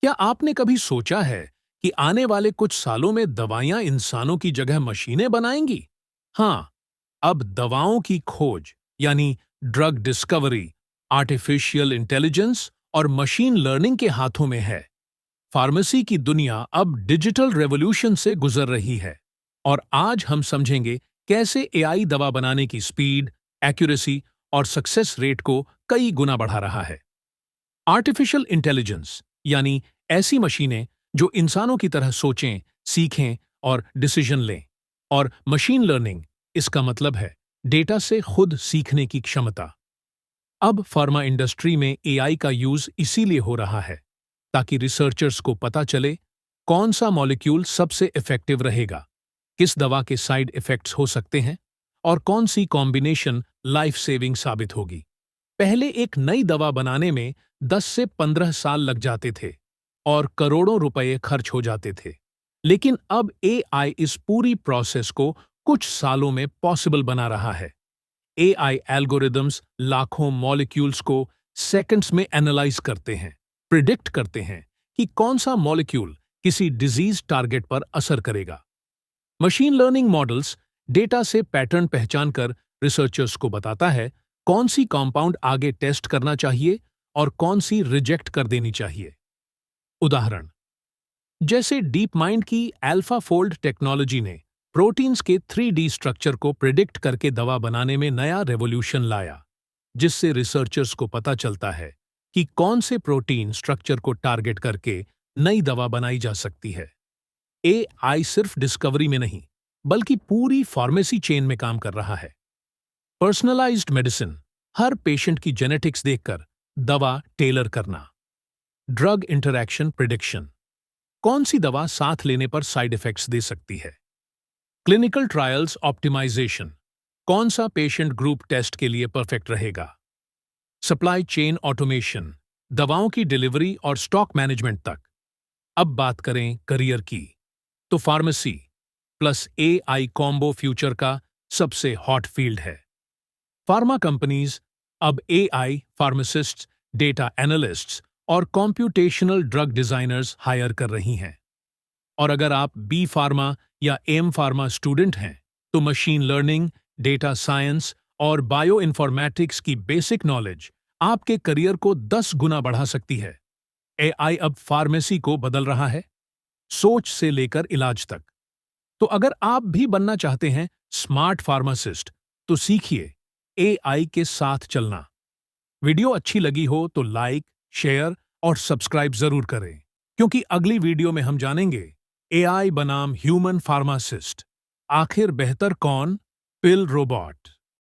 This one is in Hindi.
क्या आपने कभी सोचा है कि आने वाले कुछ सालों में दवाइयां इंसानों की जगह मशीनें बनाएंगी? हाँ, अब दवाओं की खोज यानी ड्रग डिस्कवरी, आर्टिफिशियल इंटेलिजेंस और मशीन लर्निंग के हाथों में है। फार्मेसी की दुनिया अब डिजिटल रेवोल्यूशन से गुजर रही है और आज हम समझेंगे कैसे एआई दवा बनाने की स्पीड, एक्यूरेसी और सक्सेस रेट को कई गुना बढ़ा रहा है। आर्टिफिशियल इंटेलिजेंस यानी ऐसी मशीनें जो इंसानों की तरह सोचें, सीखें और डिसीजन लें। और मशीन लर्निंग, इसका मतलब है डेटा से खुद सीखने की क्षमता। अब फार्मा इंडस्ट्री में एआई का यूज इसीलिए हो रहा है ताकि रिसर्चर्स को पता चले कौन सा मॉलिक्यूल सबसे इफेक्टिव रहेगा, किस दवा के साइड इफेक्ट्स हो सकते हैं और कौन सी कॉम्बिनेशन लाइफ सेविंग साबित होगी। पहले एक नई दवा बनाने में 10 से 15 साल लग जाते थे और करोड़ों रुपए खर्च हो जाते थे। लेकिन अब एआई इस पूरी प्रोसेस को कुछ सालों में पॉसिबल बना रहा है। एआई एल्गोरिदम्स लाखों मॉलिक्यूल्स को सेकंड्स में एनालाइज करते हैं, प्रिडिक्ट करते हैं कि कौन सा मॉलिक्यूल किसी डिजीज टारगेट पर असर करेगा। मशीन लर्निंग मॉडल्स डेटा से पैटर्न पहचान कर रिसर्चर्स को बताता है कौन सी कंपाउंड आगे टेस्ट करना चाहिए और कौन सी रिजेक्ट कर देनी चाहिए। उदाहरण जैसे डीप माइंड की अल्फाफोल्ड टेक्नोलॉजी ने प्रोटीन्स के 3D स्ट्रक्चर को प्रिडिक्ट करके दवा बनाने में नया रेवोल्यूशन लाया, जिससे रिसर्चर्स को पता चलता है कि कौन से प्रोटीन स्ट्रक्चर को टारगेट करके नई दवा बनाई जा सकती है। एआई सिर्फ डिस्कवरी में नहीं, बल्कि पूरी फार्मेसी चेन में काम कर रहा है। पर्सनलाइज्ड मेडिसिन, हर पेशेंट की जेनेटिक्स देखकर दवा टेलर करना। ड्रग इंटरैक्शन प्रिडिक्शन, कौन सी दवा साथ लेने पर साइड इफेक्ट्स दे सकती है। क्लिनिकल ट्रायल्स ऑप्टिमाइजेशन, कौन सा पेशेंट ग्रुप टेस्ट के लिए परफेक्ट रहेगा। सप्लाई चेन ऑटोमेशन, दवाओं की डिलीवरी और स्टॉक मैनेजमेंट तक। अब बात करें करियर की, तो pharmacy plus AI combo future का सबसे हॉट फील्ड है। फार्मा कंपनीज अब एआई फार्मासिस्ट्स, डेटा एनालिस्ट्स और कॉम्प्यूटेशनल ड्रग डिजाइनर्स हायर कर रही हैं। और अगर आप बी फार्मा या एम फार्मा स्टूडेंट हैं, तो मशीन लर्निंग, डेटा साइंस और बायो इन्फॉर्मेटिक्स की बेसिक नॉलेज आपके करियर को 10 गुना बढ़ा सकती है। एआई अब फार्मेसी को बदल रहा है, सोच से लेकर इलाज तक। तो अगर आप भी बनना चाहते हैं स्मार्ट फार्मासिस्ट, तो सीखिए एआई के साथ चलना। वीडियो अच्छी लगी हो तो लाइक, शेयर और सब्सक्राइब जरूर करें, क्योंकि अगली वीडियो में हम जानेंगे एआई बनाम ह्यूमन फार्मासिस्ट, आखिर बेहतर कौन, पिल रोबोट।